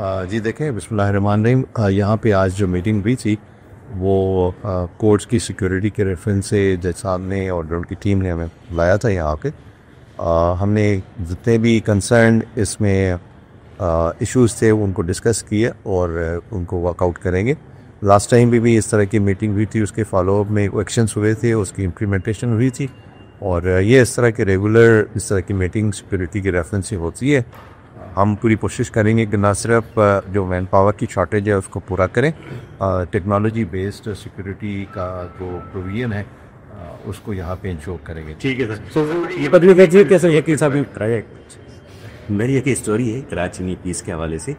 जी देखें, बिस्मिल्लाहिर्रहमानिर्रहीम। यहाँ पे आज जो मीटिंग हुई थी वो कोर्ट्स की सिक्योरिटी के रेफरेंस से जज साहब ने और उनकी टीम ने हमें बुलाया था यहाँ पे। हमने जितने भी कंसर्न इसमें इश्यूज़ थे उनको डिस्कस किए और उनको वर्कआउट करेंगे। लास्ट टाइम भी इस तरह की मीटिंग हुई थी, उसके फॉलोअप में एक्शंस हुए थे, उसकी इम्प्लीमेंटेशन हुई थी और ये इस तरह के रेगुलर इस तरह की मीटिंग सिक्योरिटी के रेफरेंस से होती है। हम पूरी कोशिश करेंगे कि ना सिर्फ जो मैन पावर की शॉर्टेज है उसको पूरा करें, टेक्नोलॉजी बेस्ड सिक्योरिटी का जो प्रोविजन है उसको यहाँ पे इंश्योर करेंगे। ठीक है सर। ये पदवी भेजिए कैसे यकीन साहब ने कराया। मेरी एक स्टोरी है कराची में पीस के हवाले से।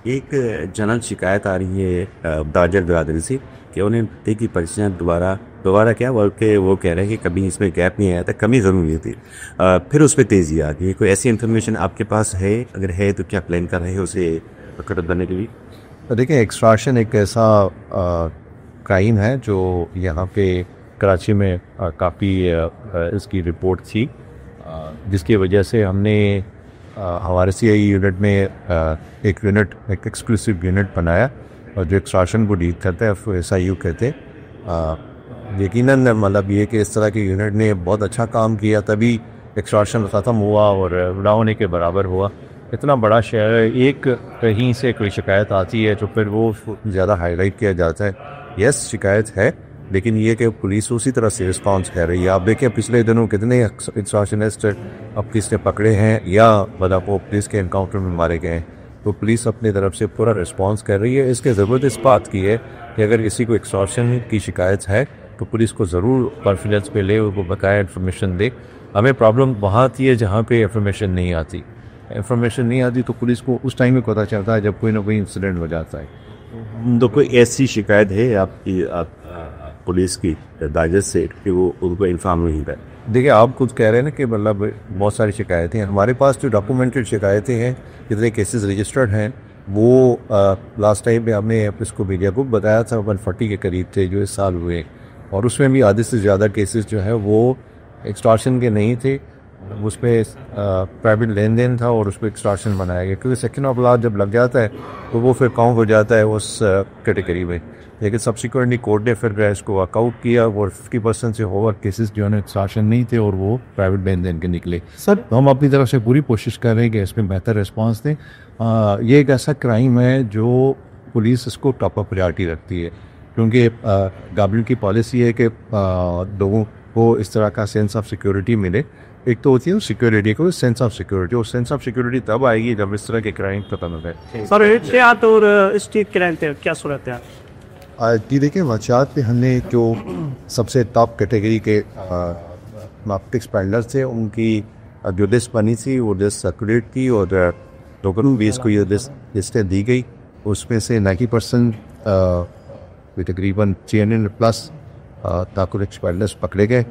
एक जनरल शिकायत आ रही है दाजर बरादरी से कि उन्हें देखी पर्चियाँ दोबारा क्या बल्कि वो कह रहे हैं कि कभी इसमें गैप नहीं आया था, कमी ज़रूर हुई थी। फिर उस पर तेज़ी आ गई। कोई ऐसी इन्फॉर्मेशन आपके पास है? अगर है तो क्या प्लान कर रहे हैं उसे पकड़ देने के लिए? देखिए, एक्सट्रैक्शन एक ऐसा क्राइम है जो यहाँ पे कराची में काफ़ी इसकी रिपोर्ट थी, जिसकी वजह से हमने हमारे CI यूनिट में एक एक्सक्लूसिव यूनिट बनाया और जो एक्सट्रैक्शन को डील करते हैं उसको SIU कहते हैं। यकीनन मतलब ये कि इस तरह के यूनिट ने बहुत अच्छा काम किया, तभी एक्सट्रैक्शन ख़त्म हुआ और ना होने के बराबर हुआ। इतना बड़ा शहर है, एक कहीं से कोई शिकायत आती है तो फिर वो ज़्यादा हाईलाइट किया जाता है। यस, शिकायत है, लेकिन ये कि पुलिस उसी तरह से रिस्पॉन्स कर रही है। आप देखें पिछले दिनों कितने एक्सट्रैक्शनिस्ट अब पुलिस ने पकड़े हैं या मतलब वो पुलिस के एनकाउंटर में मारे गए हैं। तो पुलिस अपनी तरफ से पूरा रिस्पॉन्स कर रही है। इसके ज़रूरत इस बात की है कि अगर किसी को एक्सटॉर्शन की शिकायत है तो पुलिस को ज़रूर कॉन्फिडेंस पे ले, उनको बकाया इन्फॉर्मेशन दे। हमें प्रॉब्लम वहाँ आती है जहाँ पे इन्फॉर्मेशन नहीं आती तो पुलिस को उस टाइम में पता चलता है जब कोई ना कोई इंसिडेंट हो जाता है। तो कोई ऐसी शिकायत है आपकी पुलिस की दाजत से कि वो उनको इन्फॉर्म नहीं है? देखिए, आप खुद कह रहे हैं ना कि मतलब बहुत सारी शिकायतें हैं। हमारे पास जो डॉक्यूमेंटेड शिकायतें हैं, जितने केसेस रजिस्टर्ड हैं, वो लास्ट टाइम में हमने इसको मीडिया को बताया था 140 के करीब थे जो इस साल हुए, और उसमें भी आधे से ज़्यादा केसेस जो है वो एक्सटॉर्शन के नहीं थे, उसमें प्राइवेट लेन देन था और उसको एक्सटॉर्शन बनाया गया, क्योंकि सेक्शन ऑफ लॉ जब लग जाता है तो वो फिर काउंट हो जाता है उस कैटेगरी में। लेकिन सब्सिक्वेंटली कोर्ट ने फिर इसको वर्कआउट किया और 50% से ओवर केसेस जो है एक्सटॉर्शन नहीं थे और वो प्राइवेट लेन देन के निकले। सर, तो हम अपनी तरफ से पूरी कोशिश कर रहे हैं कि इसमें बेहतर रिस्पॉन्स दें। ये एक ऐसा क्राइम है जो पुलिस इसको टॉप ऑफ प्रायोरिटी रखती है, क्योंकि गवर्नमेंट की पॉलिसी है कि लोगों को इस तरह का सेंस ऑफ सिक्योरिटी मिले। एक तो होती है सिक्योरिटी को सेंस ऑफ सिक्योरिटी, और सेंस ऑफ सिक्योरिटी तब आएगी जब इस तरह के क्राइम खत्म हो गए। सर, एहतियात और स्ट्रीट क्राइम पे क्या सूरत है? जी देखिए, वाक़यात पे हमने जो सबसे टॉप कैटेगरी के नार्कोटिक्स पेडलर्स थे उनकी जो लिस्ट बनी थी वो लिस्ट सर्कुलेट की और लोगों भी इसको ये लिस्टें दी गई। उसमें से 90% तकरीबन 300+ नार्कोटिक्स पेडलर्स पकड़े गए,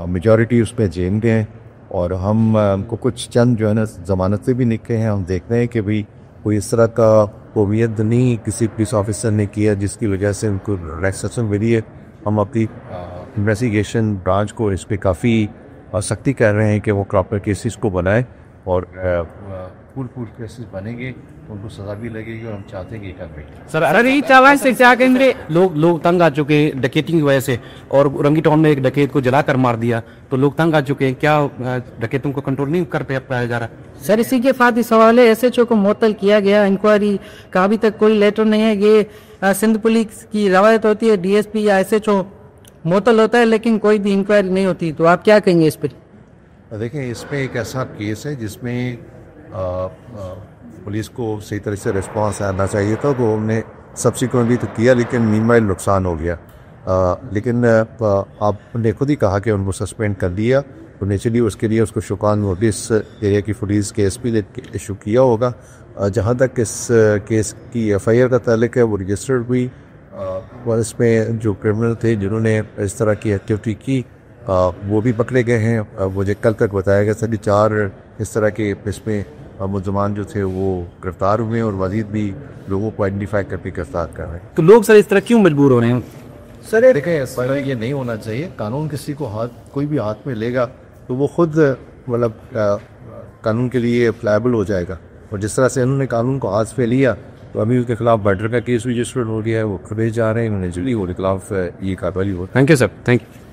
मेजॉरिटी उसमें जेल गए, और हमको कुछ चंद जो है ना ज़मानतें भी निकले हैं। हम देख रहे हैं कि भाई कोई इस तरह का कोवियत नहीं किसी पुलिस ऑफिसर ने किया जिसकी वजह से उनको रिलैक्सेशन मिली है। हम अपनी इन्वेस्टिगेशन ब्रांच को इस पर काफ़ी सख्ती कर रहे हैं कि वो प्रॉपर केसेस को बनाए, और फुल केसेस बनेंगे, उनको सज़ा भी लगेगी, और हम चाहते हैं कि कर रहे। सर, ये चालान से क्या कहेंगे? लोग तंग आ चुके हैं डकैती की वजह से, और रंगी टाउन में एक डकैत को जलाकर मार दिया, तो लोग तंग आ चुके हैं। क्या डकैतों को कंट्रोल नहीं कर पाया जा रहा? सर, इसी के साथ ही सवाल है, SHO को मुअत्तल किया गया, इंक्वायरी का अभी तक कोई लेटर नहीं है। ये सिंध पुलिस की रवायत होती है, DSP या SHO मुअत्तल होता है लेकिन कोई भी इंक्वायरी नहीं होती, तो आप क्या कहेंगे इस पर? देखें, इसमें एक ऐसा केस है जिसमें पुलिस को सही तरह से रिस्पॉन्स आना चाहिए था, तो हमने सब्सिक्वेंटली तो किया, लेकिन मीनवाइल नुकसान हो गया। लेकिन आपने खुद ही कहा कि उनको सस्पेंड कर दिया, तो नेचुरली उसके लिए उसको शुकान नोटिस एरिया की पुलिस के SP ने इशू किया होगा। जहाँ तक इस केस की FIR का ताल्लुक है वो रजिस्टर्ड हुई, और इसमें जो क्रिमिनल थे जिन्होंने इस तरह की एक्टिविटी की वो भी पकड़े गए हैं। मुझे कल तक बताया गया सभी 4 इस तरह के इसमें मुलजमान जो थे वो गिरफ्तार हुए, और मजीद भी लोगों को आइडेंटिफाई करके गिरफ्तार कर रहे हैं। तो लोग सर इस तरह क्यों मजबूर हो रहे हैं? सर देखें, इस तरह ये नहीं होना चाहिए। कानून किसी को कोई भी हाथ में लेगा तो वो खुद मतलब कानून के लिए प्लायबल हो जाएगा, और जिस तरह से इन्होंने कानून को हाथ में लिया तो अभी उसके खिलाफ मर्डर का केस रजिस्टर्ड हो गया है, वो खबेज जा रहे हैं, उन्हें जल्दी उनके खिलाफ ये कार्रवाई हो। Thank you sir, thank you.